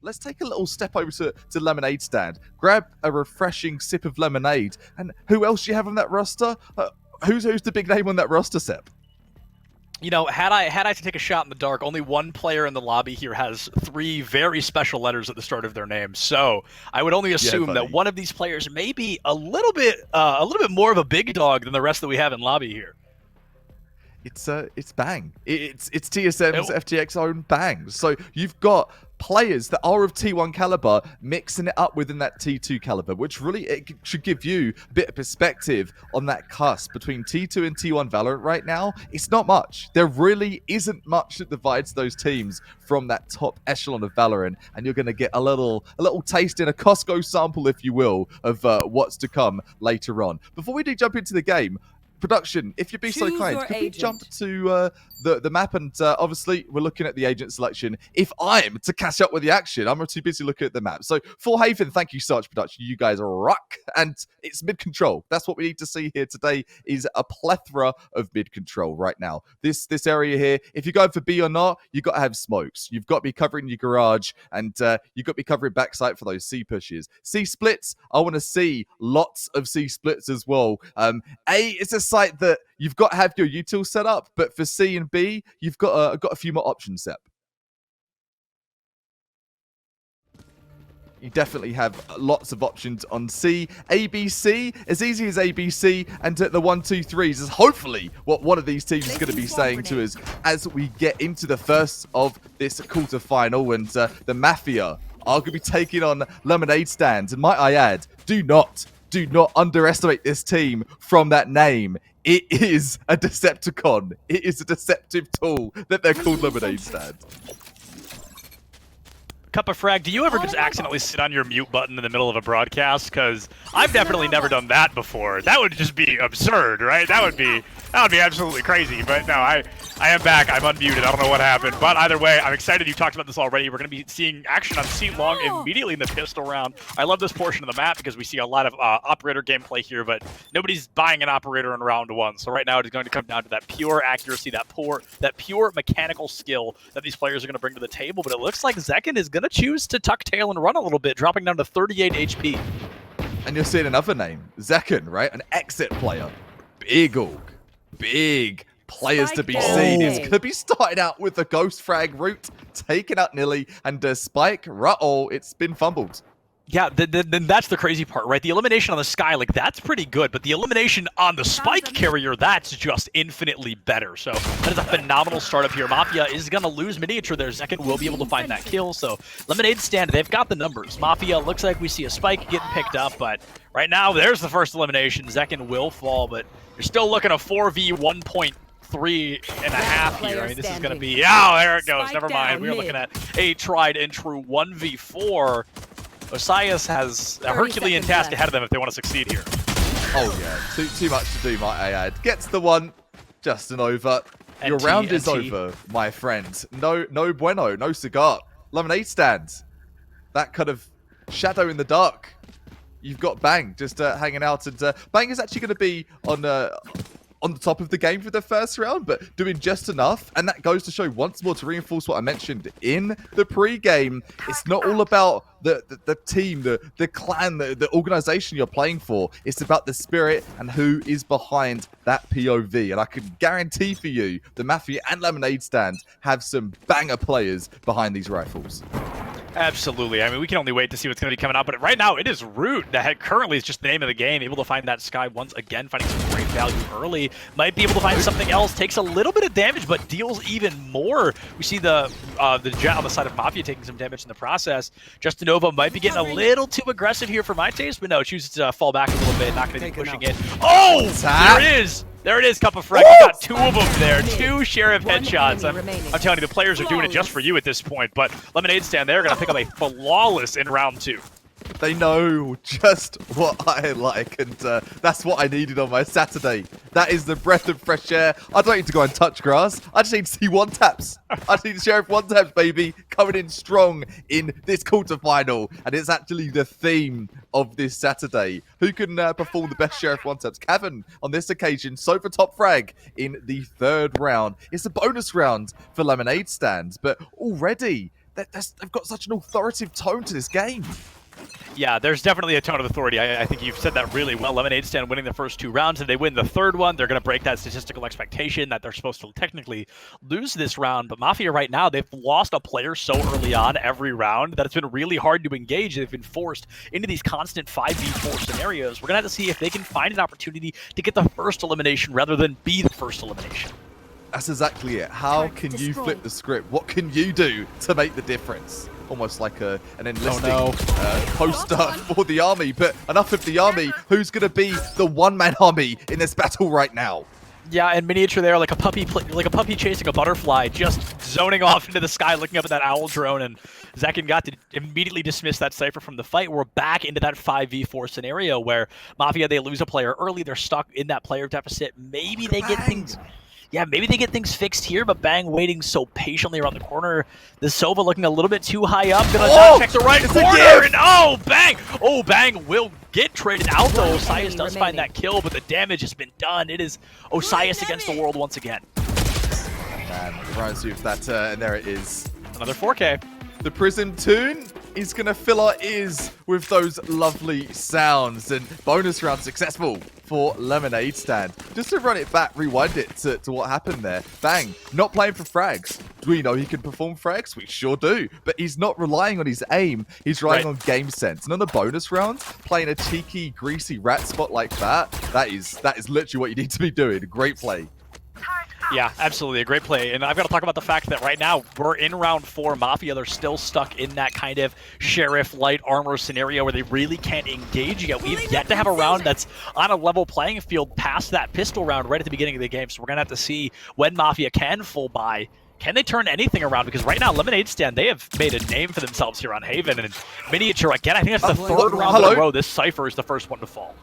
let's take a little step over to Lemonade Stand. Grab a refreshing sip of lemonade. And who else do you have on that roster? Who's the big name on that roster, Sep? You know, had I to take a shot in the dark, only one player in the lobby here has 3 very special letters at the start of their name. So I would only assume that one of these players may be a little bit more of a big dog than the rest that we have in lobby here. It's Bang. It's TSM's FTX own Bang. So you've got players that are of T1 caliber mixing it up within that T2 caliber, which really it should give you a bit of perspective on that cusp between T2 and T1 Valorant right now. It's not much. There really isn't much that divides those teams from that top echelon of Valorant, and you're going to get a little taste in a Costco sample, if you will, of what's to come later on. Before we do jump into the game, production, if you'd be so kind, could we jump to the map? And obviously, we're looking at the agent selection. If I'm to catch up with the action, I'm too busy looking at the map. So, Full Haven, thank you so much, production. You guys are rock, and it's mid-control. That's what we need to see here today, is a plethora of mid-control right now. This area here, if you're going for B or not, you've got to have smokes. You've got to be covering your garage, and you've got to be covering backside for those C pushes. C splits, I want to see lots of C splits as well. It's a site that you've got to have your util set up, but for C and B, you've got a few more options set. You definitely have lots of options on C. ABC, as easy as ABC, and the 1-2-3s is hopefully what one of these teams is going to be saying to us as we get into the first of this quarterfinal, and the MAFIA are going to be taking on Lemonade Stands. And might I add, do not underestimate this team from that name. It is a Decepticon. It is a deceptive tool that they're called Lemonade Stand. Cup of Frag, do you ever just accidentally sit on your mute button in the middle of a broadcast? Because I've definitely never done that before. That would just be absurd, right? That would be absolutely crazy. But no, I am back. I'm unmuted. I don't know what happened. But either way, I'm excited you talked about this already. We're going to be seeing action on C long immediately in the pistol round. I love this portion of the map because we see a lot of operator gameplay here, but nobody's buying an operator in round 1. So right now it is going to come down to that pure accuracy, that pure mechanical skill that these players are going to bring to the table. But it looks like Zekken is going to choose to tuck tail and run a little bit, dropping down to 38 HP. And you're seeing another name, Zekken, right? An exit player. Big players to be seen. It's going to be starting out with the Ghost Frag route, taking out Nilly, and Spike, it's been fumbled. Yeah, then that's the crazy part, right? The elimination on the Sky, like, that's pretty good, but the elimination on the Spike carrier, that's just infinitely better. So that is a phenomenal startup here. Mafia is going to lose Miniature there. Zekken will be able to find that kill, so Lemonade Stand, they've got the numbers. Mafia, looks like we see a Spike getting picked up, but right now, there's the first elimination. Zekken will fall, but you're still looking a 4v1.3.5 here. I mean, this is going to be... Oh, there it goes. Never mind. We're looking at a tried and true 1v4. Osias has a Herculean task ahead of them if they want to succeed here. Oh yeah, too much to do, might I add. Gets the one, Justin over. Your round is over, my friend. No bueno, no cigar. Lemonade Stand. That kind of shadow in the dark. You've got Bang just hanging out, and Bang is actually going to be on the top of the game for the first round, but doing just enough. And that goes to show once more, to reinforce what I mentioned in the pre-game. It's not all about the team, the clan, the organization you're playing for. It's about the spirit and who is behind that POV. And I can guarantee for you, the Mafia and Lemonade Stand have some banger players behind these rifles. Absolutely. I mean, we can only wait to see what's going to be coming out. But right now, it is Root that currently is just the name of the game. Able to find that Sky once again, finding some great value early. Might be able to find something else. Takes a little bit of damage, but deals even more. We see the Jet on the side of Mafia taking some damage in the process. Justinova might be getting a little too aggressive here for my taste, but no, chooses to fall back a little bit. Not going to be pushing it. Oh! There it is! There it is, Cup of Frag. You got 2 of them there. 2 Sheriff headshots. I'm telling you, the players are doing it just for you at this point. But Lemonade Stand, they're going to pick up a flawless in round 2. They know just what I like, and that's what I needed on my Saturday. That is the breath of fresh air. I don't need to go and touch grass. I just need to see one-taps. I just need Sheriff one-taps, baby, coming in strong in this quarterfinal. And it's actually the theme of this Saturday. Who can perform the best Sheriff one-taps? Cavan, on this occasion, so for top frag in the 3rd round. It's a bonus round for Lemonade Stands, but already they've got such an authoritative tone to this game. Yeah, there's definitely a tone of authority. I think you've said that really well. Lemonade Stand winning the first 2 rounds. If they win the 3rd one, they're going to break that statistical expectation that they're supposed to technically lose this round. But Mafia right now, they've lost a player so early on every round that it's been really hard to engage. They've been forced into these constant 5v4 scenarios. We're going to have to see if they can find an opportunity to get the first elimination rather than be the first elimination. That's exactly it. How can you flip the script? What can you do to make the difference? Almost like an enlisting poster for the army. But enough of the army. Who's going to be the one-man army in this battle right now? Yeah, and Miniature there, like a puppy chasing a butterfly, just zoning off into the sky, looking up at that owl drone. And Zekin got to immediately dismiss that Cypher from the fight. We're back into that 5v4 scenario where Mafia, they lose a player early. They're stuck in that player deficit. Maybe they get things... Yeah, maybe they get things fixed here, but Bang waiting so patiently around the corner. The Sova looking a little bit too high up. Gonna check the right corner, and Bang! Oh, Bang will get traded out, though. Osias does find that kill, but the damage has been done. It is Osias against the world once again. Man, reminds you of that, and there it is. Another 4K. The prison tune is going to fill our ears with those lovely sounds, and bonus round successful for Lemonade Stand. Just to run it back, rewind it to what happened there. Bang, not playing for frags. Do we know he can perform frags? We sure do. But he's not relying on his aim. He's relying on game sense. And on the bonus rounds, playing a cheeky, greasy rat spot like that is literally what you need to be doing. Great play. Yeah, absolutely. A great play. And I've got to talk about the fact that right now, we're in round 4. Mafia, they're still stuck in that kind of Sheriff light armor scenario where they really can't engage yet. We've yet to have a round that's on a level playing field past that pistol round right at the beginning of the game. So we're going to have to see when Mafia can full buy. Can they turn anything around? Because right now, Lemonade Stand, they have made a name for themselves here on Haven. And Miniature, again, I think that's the 3rd round in a row. This Cypher is the first one to fall.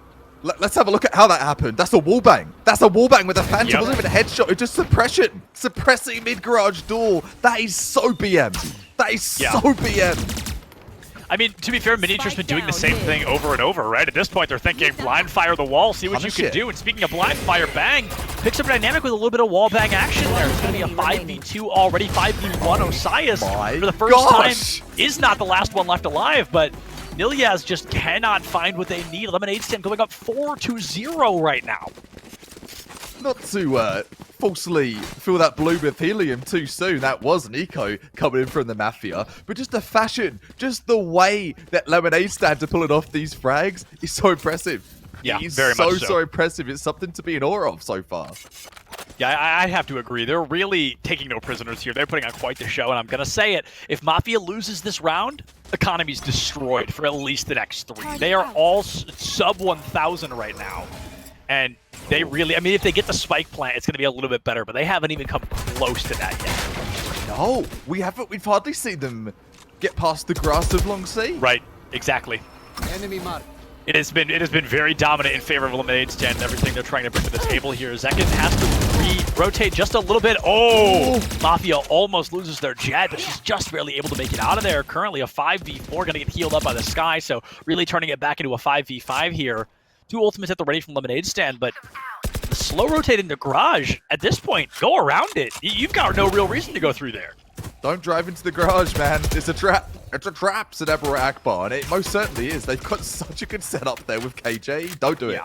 Let's have a look at how that happened. That's a wallbang. That's a wallbang with a Phantom. It wasn't even a headshot. It was just suppression. Suppressing mid-garage door. That is so BM. That is so BM. I mean, to be fair, Miniature's been doing the same thing over and over, right? At this point, they're thinking blind fire the wall, see what you can do. And speaking of blind fire, Bang picks up a dynamic with a little bit of wall bang action there. It's going to be a 5v2 already, 5v1. Osias, for the first time, is not the last one left alive, but Nilyaz just cannot find what they need. Lemonade Stand going up 4-0 right now. Not to falsely fill that balloon with helium too soon. That was an eco coming in from the Mafia. But just the fashion, just the way that Lemonade Stand to pull it off these frags is so impressive. Yeah, He's very much so. So impressive. It's something to be in awe of so far. Yeah, I have to agree. They're really taking no prisoners here. They're putting on quite the show, and I'm going to say it. If Mafia loses this round, economy's destroyed for at least the next 3. They are all sub 1,000 right now. And they really, I mean, if they get the spike plant, it's going to be a little bit better, but they haven't even come close to that yet. No, we haven't. We've hardly seen them get past the grass of Long Sea. Right, exactly. Enemy mark. It has been very dominant in favor of Lemonade Stand and everything they're trying to bring to the table here. Zekin has to rotate just a little bit. Oh, Mafia almost loses their jet, but she's just barely able to make it out of there. Currently a 5v4, going to get healed up by the Sky, so really turning it back into a 5v5 here. 2 ultimates at the ready from Lemonade Stand, but the slow rotate into garage, at this point, go around it. You've got no real reason to go through there. Don't drive into the garage, man. It's a trap. It's a trap, said Ebra Akbar, and it most certainly is. They've got such a good setup there with KJ. Don't do it.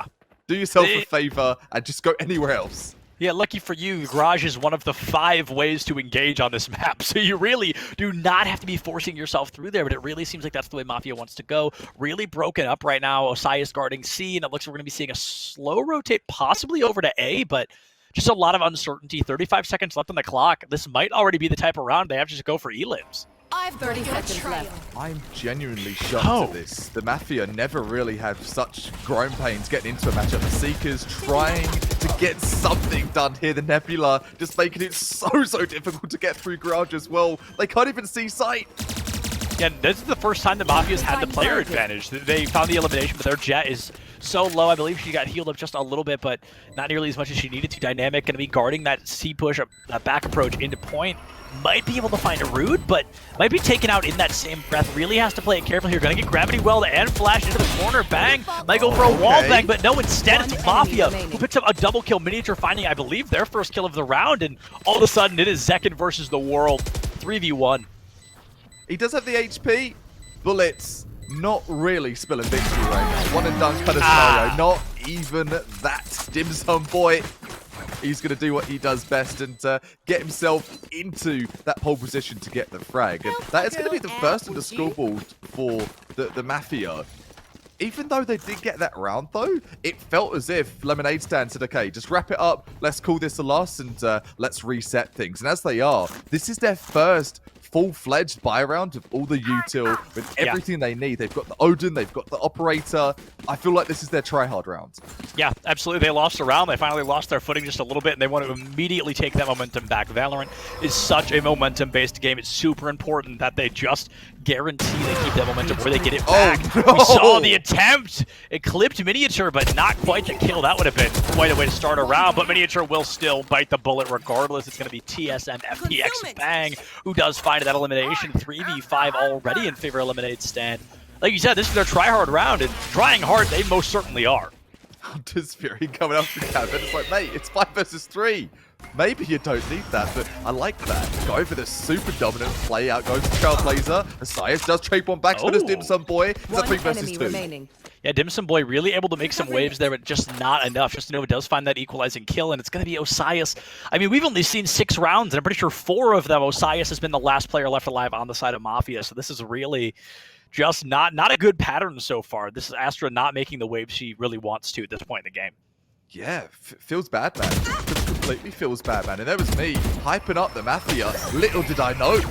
Do yourself a favor and just go anywhere else. Yeah, lucky for you, the garage is one of the 5 ways to engage on this map, so you really do not have to be forcing yourself through there, but it really seems like that's the way Mafia wants to go. Really broken up right now. Osias guarding C, and it looks like we're going to be seeing a slow rotate possibly over to A, but just a lot of uncertainty. 35 seconds left on the clock. This might already be the type of round they have to just go for elims. I've 30 seconds left. I'm genuinely shocked at this. The Mafia never really had such growing pains getting into a matchup. The Seekers trying to get something done here. The Nebula just making it so difficult to get through garage as well. They can't even see sight. Yeah, this is the first time the Mafia's had the player advantage. They found the elimination, but their jet is so low. I believe she got healed up just a little bit, but not nearly as much as she needed to. Dynamic going to be guarding that C push, that back approach into point. Might be able to find a root, but might be taken out in that same breath. Really has to play it carefully here. Going to get gravity weld and flash into the corner. Bang! Might go for a wall bang, but no, instead it's Mafia who picks up a double kill. Miniature finding, I believe, their first kill of the round, and all of a sudden it is Zekin versus the world. 3v1. He does have the HP. Bullets not really spilling victory right now. One and done kind of scenario. Not even that. Dim Sum Boy. He's going to do what he does best and get himself into that pole position to get the frag. And that is going to be the first of the scoreboard for the Mafia. Even though they did get that round, though, it felt as if Lemonade Stand said, okay, just wrap it up. Let's call this a loss and let's reset things. And as they are, this is their first full-fledged buy round of all the util with everything they need. They've got the Odin, they've got the Operator. I feel like this is their try-hard round. Yeah, absolutely. They lost a round. They finally lost their footing just a little bit, and they want to immediately take that momentum back. Valorant is such a momentum-based game. It's super important that they just guarantee they keep that momentum where they get it back. Oh, no. We saw the attempt. It clipped Miniature, but not quite the kill. That would have been quite a way to start a round, but Miniature will still bite the bullet regardless. It's going to be TSM FTX Bang who does find that elimination. 3v5 already in favor of Lemonade Stand. Like you said, this is their try-hard round, and trying hard they most certainly are. Hunter's Fury coming up the cabin. It's like, mate, it's 5 versus 3. Maybe you don't need that, but I like that. Go for the super dominant play. Out goes the Trailblazer. Asias does trade one back, so does Dim Sum Boy. It's a 3 versus 2. Remaining. Yeah, Dim Sum Boy really able to make some waves there, but just not enough. Just Nova does find that equalizing kill, and it's going to be Osias. I mean, we've only seen 6 rounds, and I'm pretty sure 4 of them, Osias has been the last player left alive on the side of Mafia, so this is really just not a good pattern so far. This is Astra not making the waves she really wants to at this point in the game. Yeah, feels bad, man. Just completely feels bad, man. And there was me hyping up the Mafia. Little did I know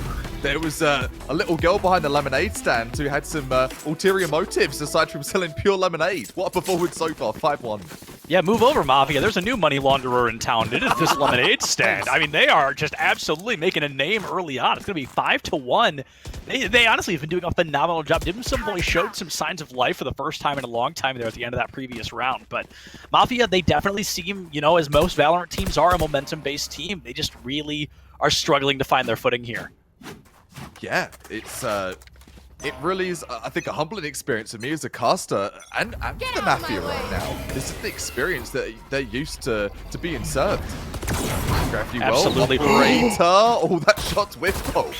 there was a little girl behind the lemonade stand who had some ulterior motives aside from selling pure lemonade. What a performance so far, 5-1. Yeah, move over, Mafia. There's a new money launderer in town. It is this lemonade stand. I mean, they are just absolutely making a name early on. It's going to be 5-1. They honestly have been doing a phenomenal job. Dim Sum Boy showed some signs of life for the first time in a long time there at the end of that previous round. But Mafia, they definitely seem, you know, as most Valorant teams are, a momentum-based team. They just really are struggling to find their footing here. Yeah, it really is, I think, a humbling experience for me as a caster and the Mafia right now. This is the experience that they're used to being served. Grab you Absolutely. Well. Operator. Oh, that shot's whiffed though.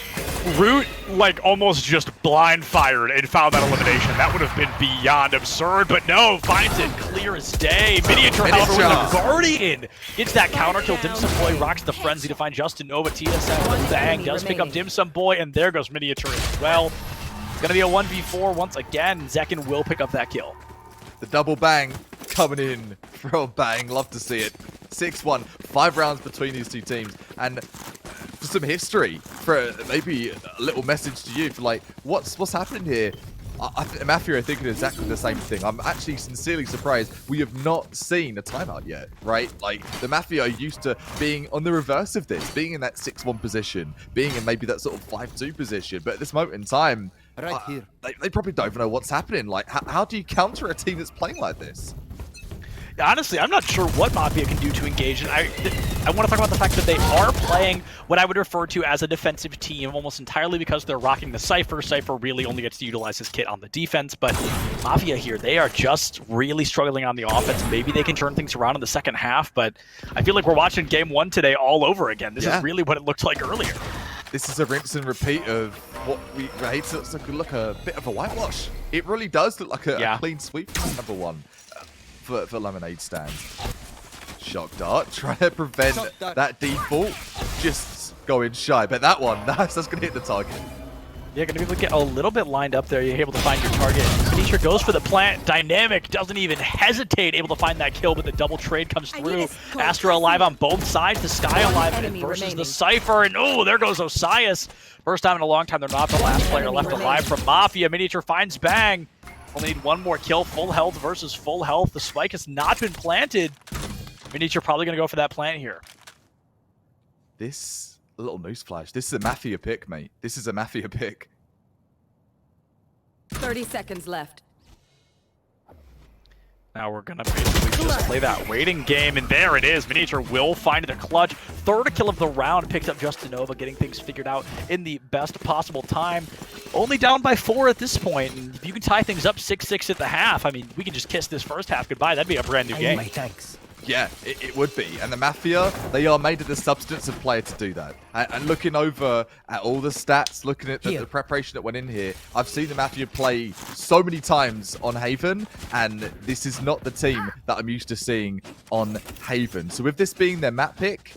Root, like, almost just blind fired and found that elimination. That would have been beyond absurd, but no, finds it clear as day. Miniature, however, with the Guardian gets that counter kill. Dim Sum Boy rocks the frenzy to find Justin Nova. TSM Bang does pick up Dim Sum Boy, and there goes Miniature as well. It's going to be a 1v4 once again. Zekin will pick up that kill. The double bang coming in from Bang. Love to see it. 6-1. 5 rounds between these two teams. And for some history, for maybe a little message to you, for like, what's happening here? Mafia are thinking exactly the same thing. I'm actually sincerely surprised we have not seen a timeout yet, right? Like, the Mafia are used to being on the reverse of this, being in that 6-1 position, being in maybe that sort of 5-2 position. But at this moment in time, right here, they probably don't even know what's happening. Like, how do you counter a team that's playing like this? Honestly, I'm not sure what Mafia can do to engage, and I want to talk about the fact that they are playing what I would refer to as a defensive team, almost entirely because they're rocking the Cypher. Cypher really only gets to utilize his kit on the defense, but Mafia here, they are just really struggling on the offense. Maybe they can turn things around in the second half, but I feel like we're watching Game 1 today all over again. This is really what it looked like earlier. This is a rinse and repeat of what we hate. It looks like a bit of a whitewash. It really does look like a clean sweep from number 1. For Lemonade Stand. Shock Dart, trying to prevent that default. Just going shy. But that one, that's going to hit the target. You're going to be able to get a little bit lined up there. You're able to find your target. Miniature goes for the plant. Dynamic doesn't even hesitate, able to find that kill, but the double trade comes through. Astra alive on both sides. The Sky alive versus the Cypher. And oh, there goes Osias. First time in a long time they're not the last player left alive from Mafia. Miniature finds Bang. Only need one more kill. Full health versus full health. The spike has not been planted. Miniature probably going to go for that plant here. This, a little newsflash, this is a Mafia pick, mate. This is a Mafia pick. 30 seconds left. Now we're going to basically just play that waiting game, and there it is. Miniature will find the clutch. Third kill of the round, picks up Justin Nova, getting things figured out in the best possible time. Only down by 4 at this point, and if you can tie things up 6-6 at the half, I mean, we can just kiss this first half goodbye. That'd be a brand new game. Thanks. Yeah, it would be. And the Mafia, they are made of the substance of player to do that. And looking over at all the stats, looking at the preparation that went in here, I've seen the Mafia play so many times on Haven, and this is not the team that I'm used to seeing on Haven. So with this being their map pick,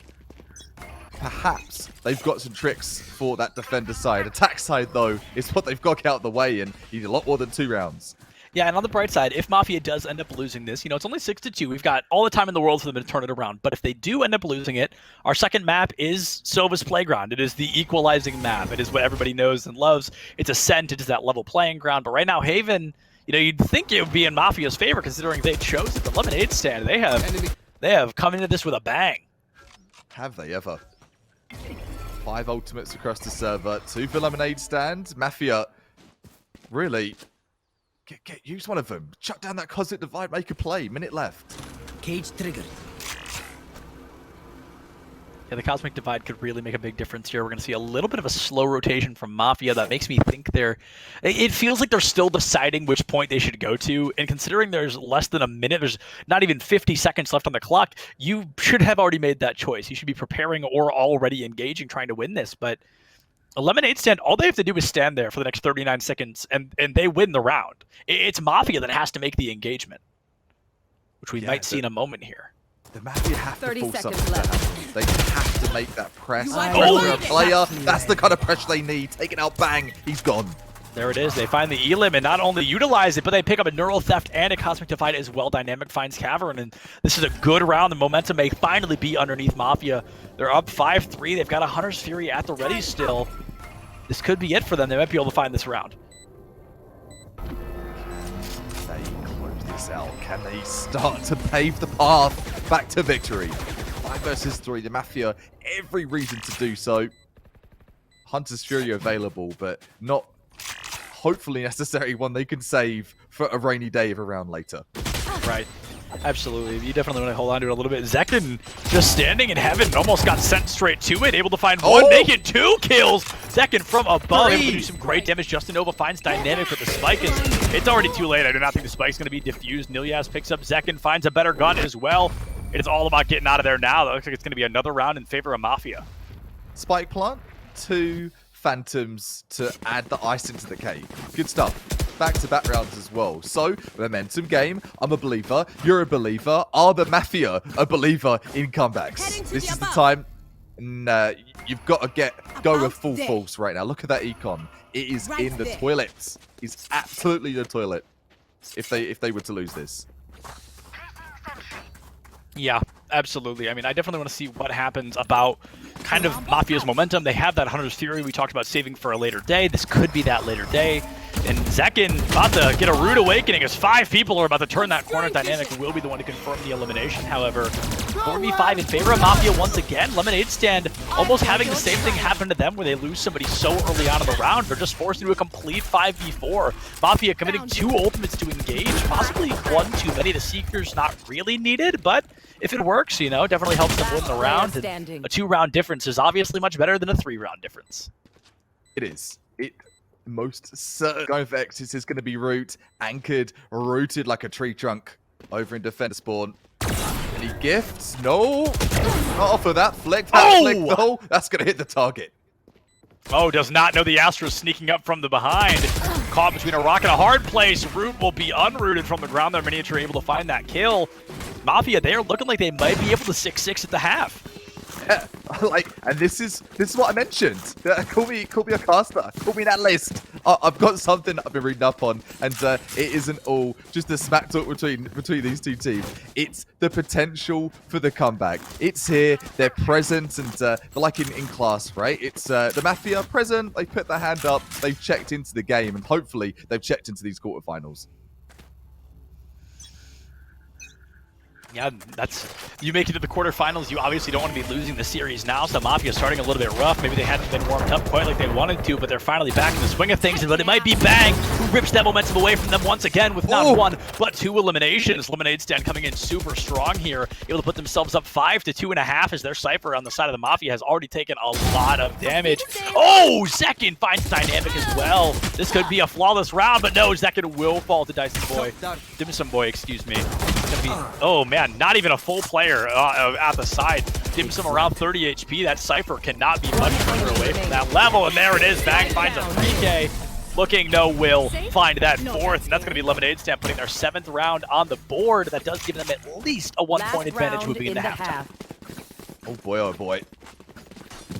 perhaps they've got some tricks for that defender side. Attack side, though, is what they've got to get out of the way, and you need a lot more than 2 rounds. Yeah, and on the bright side, if Mafia does end up losing this, it's only 6-2. We've got all the time in the world for them to turn it around. But if they do end up losing it, our second map is Sova's Playground. It is the equalizing map. It is what everybody knows and loves. It's Ascent. It is that level playing ground. But right now, Haven, you'd think it would be in Mafia's favor considering they chose it. The Lemonade Stand, they have come into this with a bang. Have they ever? 5 ultimates across the server. 2 for Lemonade Stand. Mafia, really... use one of them. Shut down that Cosmic Divide, make a play. Minute left. Cage triggered. Yeah, the Cosmic Divide could really make a big difference here. We're going to see a little bit of a slow rotation from Mafia. That makes me think it feels like they're still deciding which point they should go to. And considering there's less than a minute, there's not even 50 seconds left on the clock, you should have already made that choice. You should be preparing or already engaging, trying to win this. But a Lemonade Stand, all they have to do is stand there for the next 39 seconds, and they win the round. It's Mafia that has to make the engagement, which we might see in a moment here. The Mafia have to 30 pull seconds something left. down. They have to make that press. Oh! A player, that's the kind of pressure they need. Take it out, bang, he's gone. There it is. They find the Elim and not only utilize it, but they pick up a Neural Theft and a Cosmic Divide as well. Dynamic finds Cavern, and this is a good round. The momentum may finally be underneath Mafia. They're up 5-3. They've got a Hunter's Fury at the ready still. This could be it for them. They might be able to find this round. They close this out. Can they start to pave the path back to victory? 5 versus 3. The Mafia, every reason to do so. Hunter's Fury available, but not hopefully necessary one they can save for a rainy day of a round later. Right. Absolutely. You definitely want to hold on to it a little bit. Zekin just standing in heaven, almost got sent straight to it. Able to find one, make it 2 kills. Zekin from above, able to do some great damage. Justin Nova finds Dynamic, but the spike it's already too late. I do not think the spike's going to be diffused. Nilyas picks up Zekin, finds a better gun as well. It is all about getting out of there now. It looks like it's going to be another round in favor of Mafia. Spike plant, 2 Phantoms to add the ice into the cake. Good stuff. Back-to-back rounds as well. So, momentum game. I'm a believer. You're a believer. Are the Mafia a believer in comebacks? This is the time. Nah, you've got to go with full force right now. Look at that econ. It is in the toilet. It's absolutely the toilet. If they were to lose this. Yeah, absolutely. I mean, I definitely want to see what happens about kind of Mafia's momentum. They have that Hunter's Fury we talked about saving for a later day. This could be that later day. And Zekin about to get a rude awakening as 5 people are about to turn that corner. Dynamic will be the one to confirm the elimination. However, 4v5 in favor of Mafia once again. Lemonade Stand almost having the same thing happen to them where they lose somebody so early on in the round. They're just forced into a complete 5v4. Mafia committing 2 ultimates to engage. Possibly 1 too many. The Seeker's not really needed, but if it works, definitely helps them win the round. And a 2-round difference is obviously much better than a 3-round difference. It is. Most certain going for Exis is going to be root, anchored, rooted like a tree trunk over in defender spawn. Any gifts? No. Not off of that flick. Flick though. That's going to hit the target. Oh, does not know the Astra sneaking up from the behind. Caught between a rock and a hard place. Root will be unrooted from the ground. Their Miniature able to find that kill. Mafia, they're looking like they might be able to 6-6 at the half. Yeah, and this is what I mentioned. Call me a caster. Call me an analyst. I've got something I've been reading up on, and it isn't all just the smack talk between these 2 teams. It's the potential for the comeback. It's here. They're present, and they're like in class, right? It's the Mafia present. They put their hand up. They've checked into the game, and hopefully they've checked into these quarterfinals. Yeah, you make it to the quarterfinals. You obviously don't want to be losing the series now. So Mafia starting a little bit rough. Maybe they hadn't been warmed up quite like they wanted to, but they're finally back in the swing of things. But it might be Bang who rips that momentum away from them once again with not 1 but 2 eliminations. Lemonade Stand coming in super strong here, able to put themselves up 5 to 2.5 as their Cypher on the side of the Mafia has already taken a lot of damage. Oh, Zekin finds Dynamic as well. This could be a flawless round, but no, Zekin will fall to Dim Sum Boy, excuse me. Gonna be, oh man, not even a full player at the side. Dim Sum around 30 HP. That Cypher cannot be much further away from that level, and there it is. Bang finds a 3K. Looking no will find that fourth, and that's going to be Lemonade Stand putting their 7th round on the board. That does give them at least a 1-point advantage moving into halftime. Oh boy, oh boy.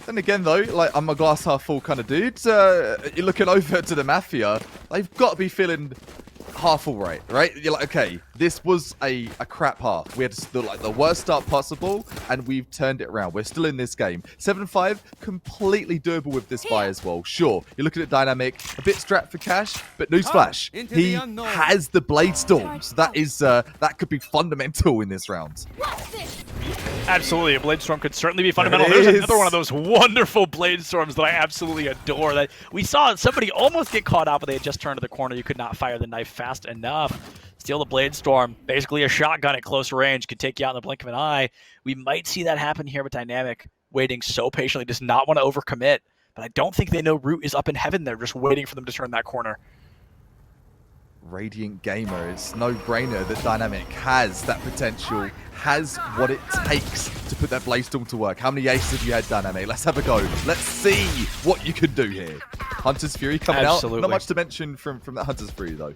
Then again though, like, I'm a glass half full kind of dude. You're looking over to the Mafia. They've got to be feeling half full, right? You're like, okay, this was a crap half. We had the worst start possible, and we've turned it around. We're still in this game. 7-5, completely doable with this buy as well. Sure, you're looking at Dynamic, a bit strapped for cash, but newsflash, he has the Blade Storm. So that could be fundamental in this round. Absolutely, a Blade Storm could certainly be fundamental. There's another one of those wonderful Blade Storms that I absolutely adore. That we saw somebody almost get caught out, but they had just turned to the corner. You could not fire the knife fast enough. Steal the Blade Storm, basically a shotgun at close range, could take you out in the blink of an eye. We might see that happen here with Dynamic, waiting so patiently, does not want to overcommit. But I don't think they know Root is up in heaven. They're just waiting for them to turn that corner. Radiant Gamer, it's no-brainer that Dynamic has that potential, has what it takes to put that Blade Storm to work. How many aces have you had, Dynamic? Let's have a go. Let's see what you can do here. Hunter's Fury coming out. Not much to mention from that Hunter's Fury, though.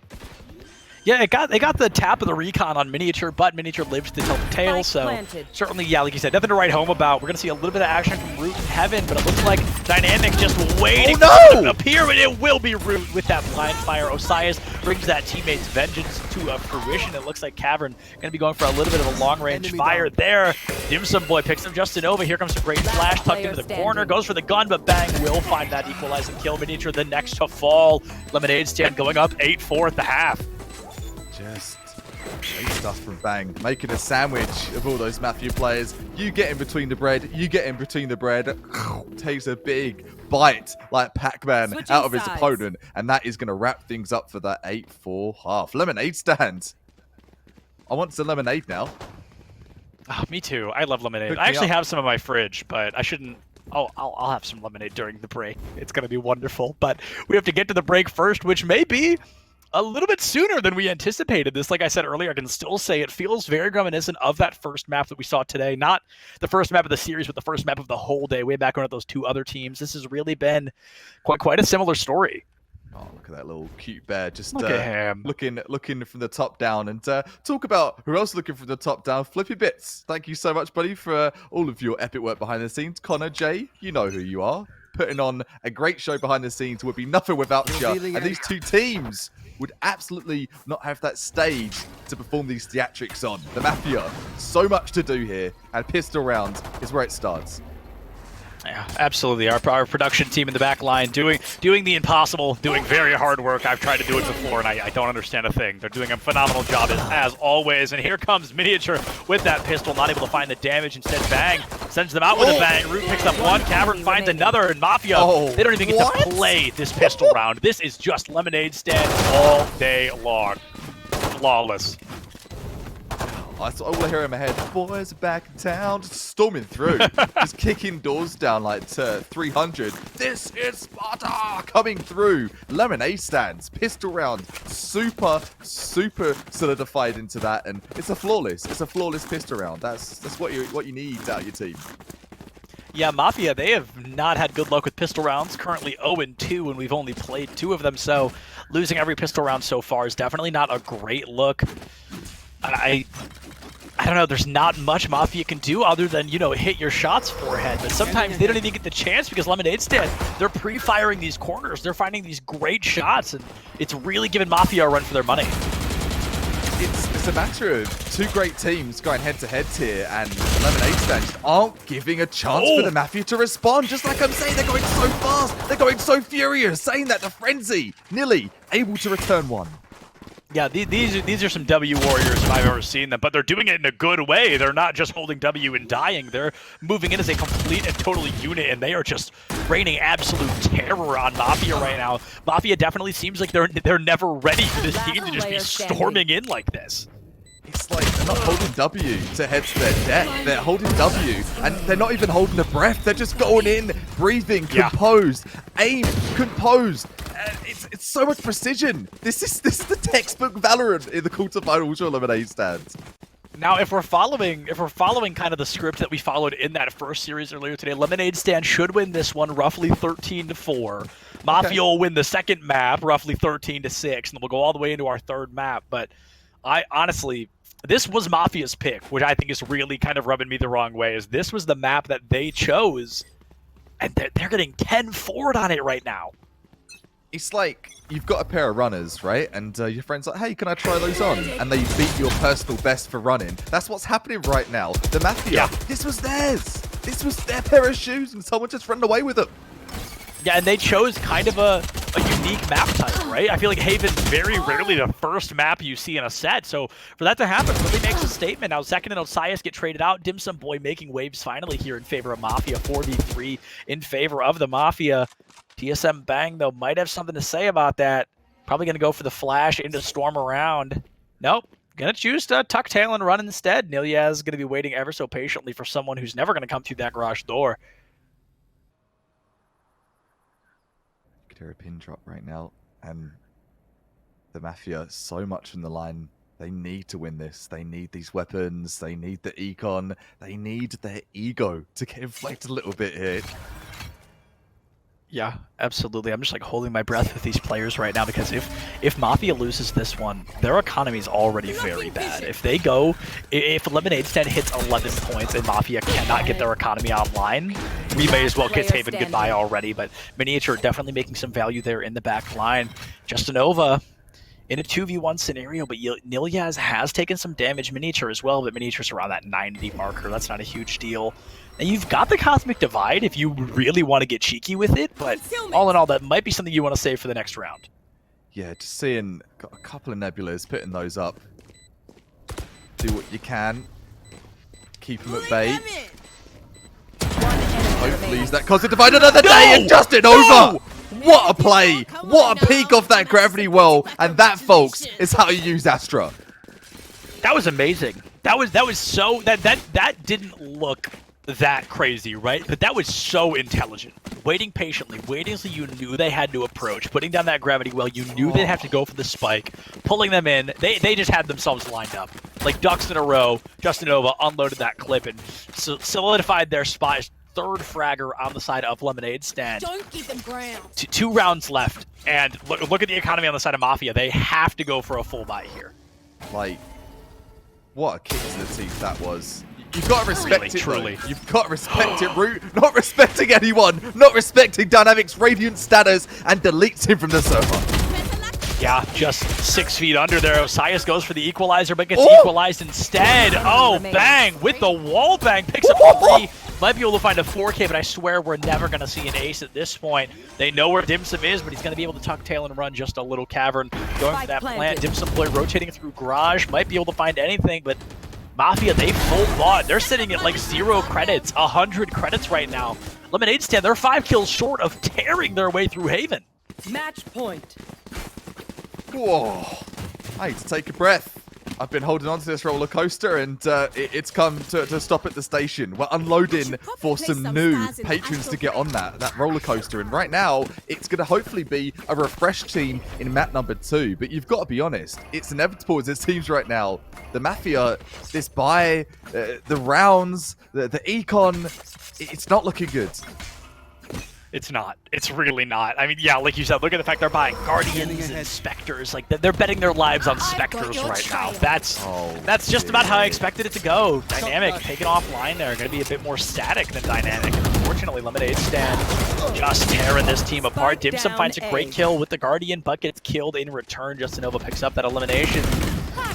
Yeah, they got the tap of the recon on Miniature, but Miniature lives to tell the tale, so certainly, yeah, like you said, nothing to write home about. We're going to see a little bit of action from Root in heaven, but it looks like Dynamic just waiting for it to appear, and it will be Root with that blind fire. Osias brings that teammate's vengeance to fruition. It looks like Cavern going to be going for a little bit of a long-range fire there. Dim Sum Boy picks up just Nova. Here comes a great flash tucked into the corner. Goes for the gun, but Bang will find that equalizing kill. Miniature the next to fall. Lemonade Stand going up 8-4 at the half. Just great stuff from Bang, making a sandwich of all those Mafia players. You get in between the bread, takes a big bite like Pac-Man out of his opponent, and that is going to wrap things up for that 8-4 half. Lemonade Stand. I want some lemonade now. Oh, me too. I love lemonade. I actually have some in my fridge, but I shouldn't. Oh, I'll have some lemonade during the break. It's going to be wonderful, but we have to get to the break first, which may be a little bit sooner than we anticipated. This, like I said earlier, I can still say it feels very reminiscent of that first map that we saw today. Not the first map of the series, but the first map of the whole day, way back when those two other teams. This has really been quite a similar story. Oh, look at that little cute bear, just look at him. looking from the top down. And talk about who else looking from the top down. Flippy Bits, thank you so much, buddy, for all of your epic work behind the scenes. Connor, Jay, you know who you are. Putting on a great show behind the scenes. Would be nothing without you. And these two teams would absolutely not have that stage to perform these theatrics on. The Mafia, so much to do here, and pistol round is where it starts. Yeah, absolutely. Our production team in the back line doing the impossible, doing very hard work. I've tried to do it before, and I don't understand a thing. They're doing a phenomenal job as always. And here comes Miniature with that pistol, not able to find the damage. Instead, Bang sends them out with a bang. Root picks up one, Cavern finds another, and Mafia, they don't even get to play this pistol round. This is just Lemonade Stand all day long. Flawless. That's all I hear in my head. Boys are back in town, just storming through, just kicking doors down like 300. This is Sparta coming through. Lemonade Stands, pistol round, super solidified into that, and it's a flawless pistol round. That's what you need out of your team. Yeah, Mafia, they have not had good luck with pistol rounds. Currently 0-2, and we've only played 2 of them, so losing every pistol round so far is definitely not a great look. I don't know, there's not much Mafia can do other than, hit your shots forehead, but sometimes they don't even get the chance because Lemonade Stand, they're pre-firing these corners, they're finding these great shots, and it's really giving Mafia a run for their money. It's a matter of two great teams going head-to-head here, and Lemonade Stand just aren't giving a chance for the Mafia to respond. Just like I'm saying, they're going so fast, they're going so furious, saying that the Frenzy, nearly able to return one. Yeah, these are some W warriors if I've ever seen them, but they're doing it in a good way. They're not just holding W and dying. They're moving in as a complete and total unit, and they are just raining absolute terror on Mafia right now. Mafia definitely seems like they're never ready for this team to just be storming in like this. It's like they're not holding W to head to their death. They're holding W, and they're not even holding a breath. They're just going in, breathing, composed, aim, composed. It's so much precision. This is the textbook Valorant in the quarterfinals or lemonade stands. Now, if we're following kind of the script that we followed in that first series earlier today, Lemonade Stand should win this one roughly 13-4. Mafia will win the second map roughly 13-6, and we'll go all the way into our third map. But I honestly, this was Mafia's pick, which I think is really kind of rubbing me the wrong way. Is this was the map that they chose, and they're getting 10 forward on it right now. It's like you've got a pair of runners, right? And your friend's like, hey, can I try those on? And they beat your personal best for running. That's what's happening right now. The Mafia, this was theirs. This was their pair of shoes, and someone just ran away with them. Yeah, and they chose kind of a unique map type, right? I feel like Haven's very rarely the first map you see in a set, so for that to happen really makes a statement. Now, Second and Osias get traded out. Dim Sum Boy making waves finally here in favor of Mafia. 4v3 in favor of the Mafia. TSM Bang, though, might have something to say about that. Probably going to go for the flash into Storm around. Nope. Going to choose to tuck tail and run instead. Nilya is going to be waiting ever so patiently for someone who's never going to come through that garage door. You could hear a pin drop right now, and the Mafia, so much in the line. They need to win this. They need these weapons. They need the econ. They need their ego to get inflated a little bit here. Yeah, absolutely. I'm just like holding my breath with these players right now because if Mafia loses this one, their economy is already very bad. If they go, if Lemonade Stand hits 11 points and Mafia cannot get their economy online, we may as well kiss Haven goodbye already. But Miniature definitely making some value there in the back line. Justinova in a 2v1 scenario, but Nilyaz has taken some damage. Miniature as well, but Miniature's around that 90 marker. That's not a huge deal. And you've got the Cosmic Divide if you really want to get cheeky with it, but all in all, that might be something you want to save for the next round. Yeah, just seeing got a couple of Nebulas, putting those up. Do what you can. Keep them at bay. Hopefully use that Cosmic Divide another day and Justin over! What a play! What a peek off that gravity well! And that, folks, is how you use Astra. That was amazing. That was so that didn't look that crazy, right? But that was so intelligent. Waiting patiently, waiting until you knew they had to approach, putting down that gravity well, you knew they'd have to go for the spike, pulling them in. They just had themselves lined up. Like ducks in a row, Justinova unloaded that clip and solidified their spot. Third fragger on the side of Lemonade Stand. Don't give them ground. Two rounds left, and look at the economy on the side of Mafia. They have to go for a full buy here. Like, what a kick to the teeth that was. You've got to respect it, truly. You've got to respect it, Root. Not respecting anyone. Not respecting Dynamic's Radiant status and deletes him from the server. Yeah, just 6 feet under there. Osias goes for the equalizer, but gets equalized instead. Oh, Bang with the wall bang. Picks up 3. Might be able to find a 4K, but I swear we're never going to see an ace at this point. They know where Dim Sum is, but he's going to be able to tuck tail and run just a little cavern. Going for that plant. Dim Sum Boy rotating through garage. Might be able to find anything, but Mafia, they full bought. They're sitting at like 0 credits, 100 credits right now. Lemonade Stand, they're 5 kills short of tearing their way through Haven. Match point. Whoa. I need to take a breath. I've been holding on to this roller coaster, and it's come to stop at the station. We're unloading for some new patrons to get on that roller coaster, and right now it's going to hopefully be a refreshed team in map number 2. But you've got to be honest, it's inevitable as it seems right now. The Mafia, this buy, the rounds, the econ, it's not looking good. It's not. It's really not. I mean, yeah, like you said, look at the fact they're buying Guardians and Spectres. Like, they're betting their lives on Spectres right now. That's just about how I expected it to go. Dynamic taken offline there. Going to be a bit more static than Dynamic. Unfortunately, Lemonade Stand just tearing this team apart. Dim Sum finds a great kill with the Guardian, but gets killed in return. Justinova picks up that elimination.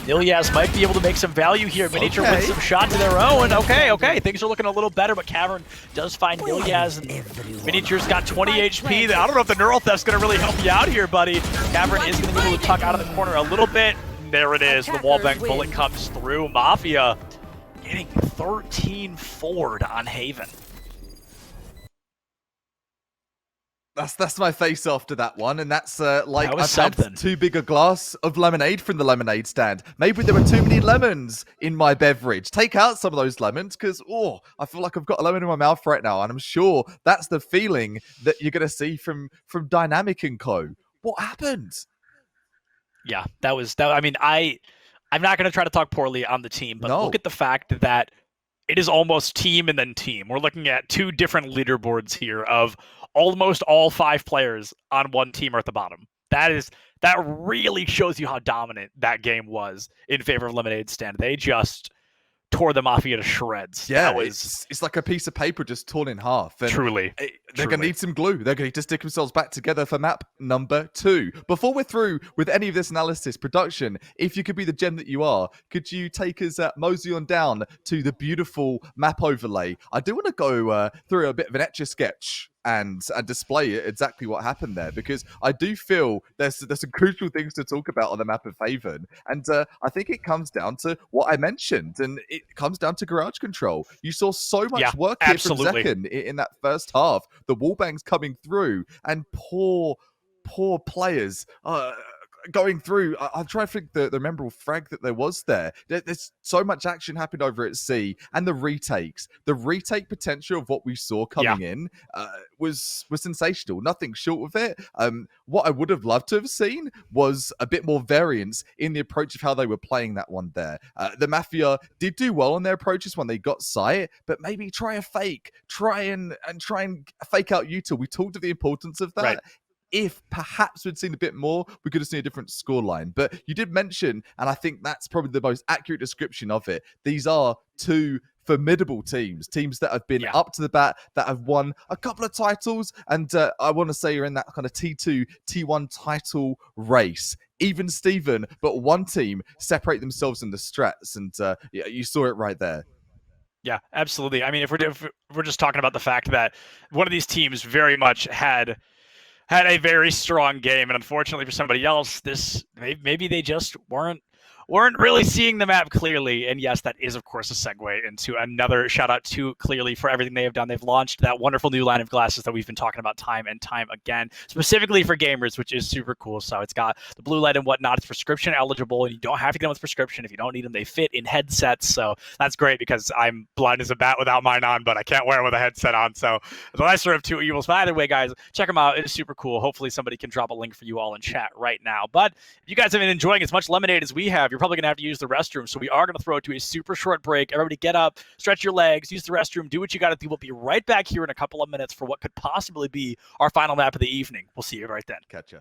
Nilyaz might be able to make some value here. Miniature wins some shots of their own. Okay. Things are looking a little better, but Cavern does find Nilyaz. And Miniature's got 20 HP. I don't know if the Neural Theft's going to really help you out here, buddy. Cavern is going to be able to tuck out of the corner a little bit. There it is. The wallbang bullet comes through. Mafia getting 13 forward on Haven. That's my face after that one, and that's like that I've something. had too big a glass of lemonade from the Lemonade Stand. Maybe there were too many lemons in my beverage. Take out some of those lemons, because I feel like I've got a lemon in my mouth right now, and I'm sure that's the feeling that you're going to see from Dynamic & Co. What happened? Yeah, that was that. I mean, I'm not going to try to talk poorly on the team, but look No. at the fact that it is almost team and then team. We're looking at two different leaderboards here of almost all 5 players on one team are at the bottom. That really shows you how dominant that game was in favor of Lemonade Stand. They just tore the Mafia to shreds. Yeah, That was it's like a piece of paper just torn in half. And truly. they're going to need some glue. They're going to need to stick themselves back together for map number 2. Before we're through with any of this analysis, production, if you could be the gem that you are, could you take us mosey on down to the beautiful map overlay? I do want to go through a bit of an Etch-a-Sketch and display exactly what happened there, because I do feel there's some crucial things to talk about on the map of Haven, and I think it comes down to what I mentioned, and it comes down to garage control. You saw so much work here from Zekken in that first half. The wallbangs coming through, and poor players going through. I'm trying to think the memorable frag that there was there. There's so much action happened over at C, and the retakes. The retake potential of what we saw coming in was sensational. Nothing short of it. What I would have loved to have seen was a bit more variance in the approach of how they were playing that one there. The Mafia did do well on their approaches when they got sight, but maybe try a fake. Try and fake out util. We talked of the importance of that. Right. If perhaps we'd seen a bit more, we could have seen a different scoreline. But you did mention, and I think that's probably the most accurate description of it, these are 2 formidable teams that have been up to the bat, that have won a couple of titles, and I want to say you're in that kind of T2, T1 title race. Even Steven, but one team separate themselves in the strats, and you saw it right there. Yeah, absolutely. I mean, if we're just talking about the fact that one of these teams very much had a very strong game, and unfortunately for somebody else, maybe they just weren't really seeing the map clearly. And yes, that is of course a segue into another shout out to Clearly for everything they have done. They've launched that wonderful new line of glasses that we've been talking about time and time again, specifically for gamers, which is super cool. So it's got the blue light and whatnot. It's prescription eligible, and you don't have to get them with prescription if you don't need them. They fit in headsets, so that's great because I'm blind as a bat without mine on, but I can't wear them with a headset on. So the lesser of 2 evils. But either way, guys, check them out. It is super cool. Hopefully somebody can drop a link for you all in chat right now. But if you guys have been enjoying as much Lemonade as we have, you're probably going to have to use the restroom. So we are going to throw it to a super short break. Everybody get up, stretch your legs, use the restroom, do what you got to do. We'll be right back here in a couple of minutes for what could possibly be our final map of the evening. We'll see you right then. Catch ya.